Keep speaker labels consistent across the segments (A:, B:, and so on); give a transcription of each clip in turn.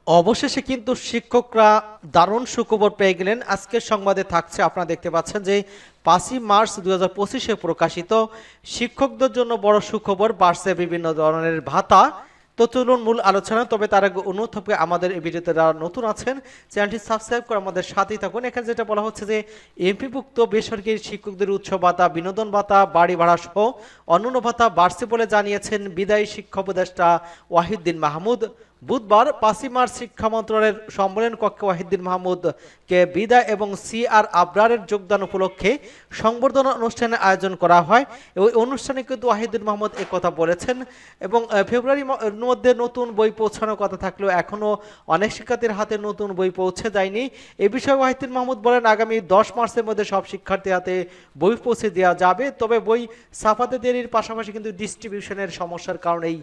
A: অবশেষে কিন্তু শিক্ষকরা দারুণ সুখবর পেয়ে গেলেন। আজকের সংবাদে থাকছে, আপনারা দেখতে পাচ্ছেন যে 5ই মার্চ 2025-এ প্রকাশিত শিক্ষকদের জন্য বড় সুখবর, বাড়ছে বিভিন্ন ধরনের ভাতা। তো চলুন মূল আলোচনা। তবে তার আগে অনুরোধ থাকবে, আমাদের এই ভিডিওতে যারা নতুন আছেন চ্যানেলটি সাবস্ক্রাইব করে আমাদের সাথেই থাকুন। এখানে যেটা বলা হচ্ছে যে এমপিভুক্ত বেসরকারি শিক্ষকদের উৎসব ভাতা, বিনোদন ভাতা, বাড়ি ভাড়া সহ অন্যান্য ভাতা বাড়ছে বলে জানিয়েছেন বিদায়ী শিক্ষা উপদেষ্টা ওয়াহিউদ্দিন মাহমুদ। বুধবার 5ই মার্চ শিক্ষা মন্ত্রণালয়ের সম্মেলন কক্ষে ওয়াহিউদ্দিন মাহমুদকে বিদায় এবং আর আবরারের যোগদান উপলক্ষে সংবর্ধনা অনুষ্ঠানের আয়োজন করা হয়। ওই অনুষ্ঠানে কিন্তু ওয়াহিউদ্দিন মাহমুদ কথা বলেছেন এবং ফেব্রুয়ারির মধ্যে নতুন বই পৌঁছানোর কথা থাকলেও এখনও অনেক শিক্ষার্থীর হাতে নতুন বই পৌঁছে যায়নি। এ বিষয়ে ওয়াহিউদ্দিন মাহমুদ বলেন, আগামী 10 মার্চের মধ্যে সব শিক্ষার্থীর হাতে বই পৌঁছে দেওয়া যাবে। তবে বই ছাপাতে দেরির পাশাপাশি কিন্তু ডিস্ট্রিবিউশনের সমস্যার কারণেই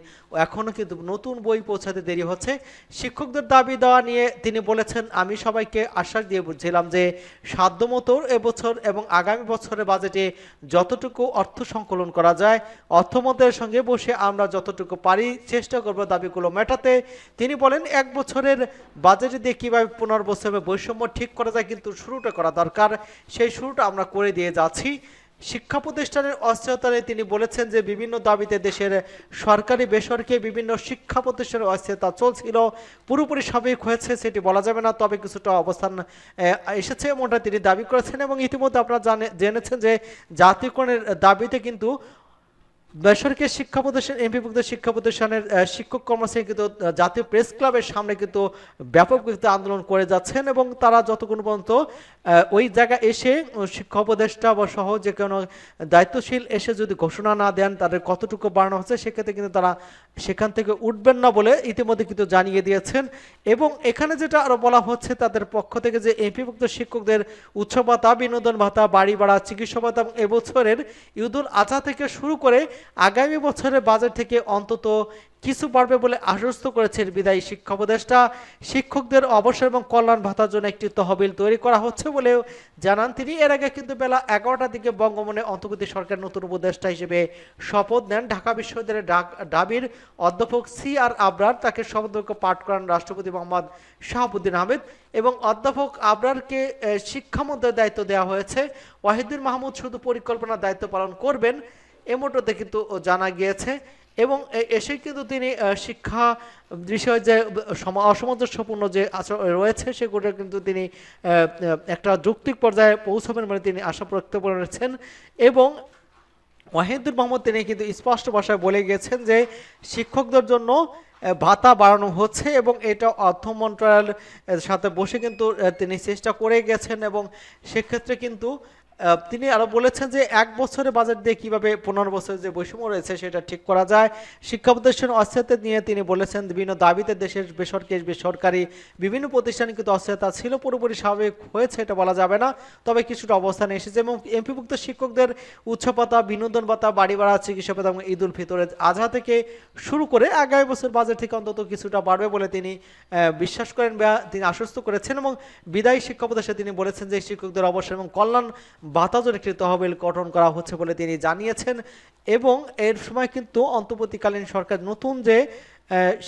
A: এখনও কিন্তু নতুন বই পৌঁছাতে দেরি হচ্ছে। শিক্ষকদের দাবি দেওয়া নিয়ে তিনি বলেছেন, আমি সবাইকে আশ্বাস দিয়ে বুঝছিলাম যে সাধ্যমতো এবছর এবং আগামী বছরের বাজেটে যতটুকু অর্থ সংকলন করা যায় অর্থমন্ত্রীর সঙ্গে বসে আমরা যতটুকু পারি চেষ্টা করব দাবিগুলো মেটাতে। তিনি বলেন, এক বছরের বাজেটে দিয়ে কীভাবে পুনর্বছরে বৈষম্য ঠিক করা যায় কিন্তু শুরুটা করা দরকার, সেই শুরুটা আমরা করে দিয়ে যাচ্ছি। শিক্ষা প্রতিষ্ঠানের অস্থিরতা নিয়ে তিনি বলেছেন যে বিভিন্ন দাবিতে দেশের সরকারি বেসরকারি বিভিন্ন শিক্ষা প্রতিষ্ঠানের অস্থিরতা চলছিল, পুরোপুরি স্বাভাবিক হয়েছে সেটি বলা যাবে না, তবে কিছুটা অবস্থান এসেছে এমনটা তিনি দাবি করেছেন। এবং ইতিমধ্যে আপনারা জেনেছেন যে জাতীয়করণের দাবিতে কিন্তু বেসরকারি শিক্ষা প্রতিষ্ঠান, এমপিভুক্ত শিক্ষা প্রতিষ্ঠানের শিক্ষক কর্মচারী কিন্তু জাতীয় প্রেস ক্লাবের সামনে কিন্তু ব্যাপক আন্দোলন করে যাচ্ছেন এবং তারা যতক্ষণ পর্যন্ত ওই জায়গায় এসে শিক্ষা উপদেষ্টা বা সহ যে কোনো দায়িত্বশীল এসে যদি ঘোষণা না দেন তাদের কতটুকু বাড়ানো হচ্ছে, সেক্ষেত্রে কিন্তু তারা সেখান থেকে উঠবেন না বলে ইতিমধ্যে কিন্তু জানিয়ে দিয়েছেন। এবং এখানে যেটা আরও বলা হচ্ছে তাদের পক্ষ থেকে যে এমপিভুক্ত শিক্ষকদের উৎসব ভাতা, বিনোদন ভাতা, বাড়ি ভাড়া, চিকিৎসা ভাতা এবং এবছরের ঈদুল আজহা থেকে শুরু করে আগামী বছরের বাজেট থেকে অন্তত কিছু বাড়বে বলে আশ্বস্ত করেছেন বিদায়ী শিক্ষা উপদেষ্টা। শিক্ষকদের অবসর এবং কল্যাণ ভাতার জন্য একটি তহবিল তৈরি করা হচ্ছে বলেও জানান তিনি। এর আগে কিন্তু বেলা 11টার দিকে বঙ্গবন্ধু অন্তর্বর্তী সরকার নতুন উপদেষ্টা হিসেবে শপথ নেন ঢাকা বিশ্ববিদ্যালয়ের ঢাবির অধ্যাপক আর আবরার। তাকে শপথ বাক্য পাঠ করান রাষ্ট্রপতি মোহাম্মদ শাহাবুদ্দিন আহমেদ এবং অধ্যাপক আবরারকে শিক্ষামন্ত্রীর দায়িত্ব দেওয়া হয়েছে। ওয়াহিউদ্দিন মাহমুদ শুধু পরিকল্পনার দায়িত্ব পালন করবেন এমনটাতে কিন্তু জানা গিয়েছে। এবং এসে কিন্তু তিনি শিক্ষা বিষয়ে যে অসামঞ্জস্যপূর্ণ যে রয়েছে সেগুলো কিন্তু তিনি একটা যৌক্তিক পর্যায়ে পৌঁছাবেন বলে তিনি আশা ব্যক্ত করেছেন। এবং ওয়াহিদুর মোহাম্মদ তিনি কিন্তু স্পষ্ট ভাষায় বলে গেছেন যে শিক্ষকদের জন্য ভাতা বাড়ানো হচ্ছে এবং এটা অর্থ মন্ত্রণালয়ের সাথে বসে কিন্তু তিনি চেষ্টা করে গেছেন। এবং সেক্ষেত্রে কিন্তু তিনি আরো বলেছেন যে এক বছরের বাজেট দিয়ে কিভাবে 15 বছরের যে বৈষম্য রয়েছে সেটা ঠিক করা যায়। শিক্ষা প্রতিষ্ঠান অস্থিরতা নিয়ে তিনি বলেছেন, বিভিন্ন দাবিতে দেশের বেসরকারি বিভিন্ন প্রতিষ্ঠানে কিন্তু অস্থিরতা ছিল, পুরোপুরি স্বাভাবিক হয়েছে এটা বলা যাবে না, তবে কিছুটা অবস্থানে এসেছে। এবং এমপিভুক্ত শিক্ষকদের উৎসব ভাতা, বিনোদন ভাতা, বাড়ি ভাড়া, চিকিৎসা ভাতা এবং ঈদুল ফিতরের আজহা থেকে শুরু করে আগামী বছর বাজেট থেকে অন্তত কিছুটা বাড়বে বলে তিনি বিশ্বাস করেন বা তিনি আশ্বস্ত করেছেন। এবং বিদায়ী শিক্ষা উপদেষ্টা তিনি বলেছেন যে শিক্ষকদের অবসর এবং কল্যাণ ভাতাজের একটি তহবিল গঠন করা হচ্ছে বলে তিনি জানিয়েছেন। এবং এর সময় কিন্তু অন্তর্বর্তীকালীন সরকার নতুন যে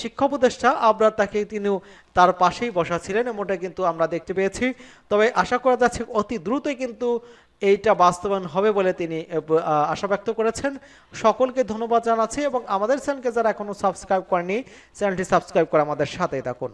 A: শিক্ষা উপদেষ্টা আবরার তাকে তিনিও তার পাশেই বসা ছিলেন এমনটা কিন্তু আমরা দেখতে পেয়েছি। তবে আশা করা যাচ্ছে অতি দ্রুতই কিন্তু এইটা বাস্তবায়ন হবে বলে তিনি আশা ব্যক্ত করেছেন। সকলকে ধন্যবাদ জানাচ্ছি এবং আমাদের চ্যানেলকে যারা এখনো সাবস্ক্রাইব করেনি চ্যানেলটি সাবস্ক্রাইব করে আমাদের সাথেই থাকুন।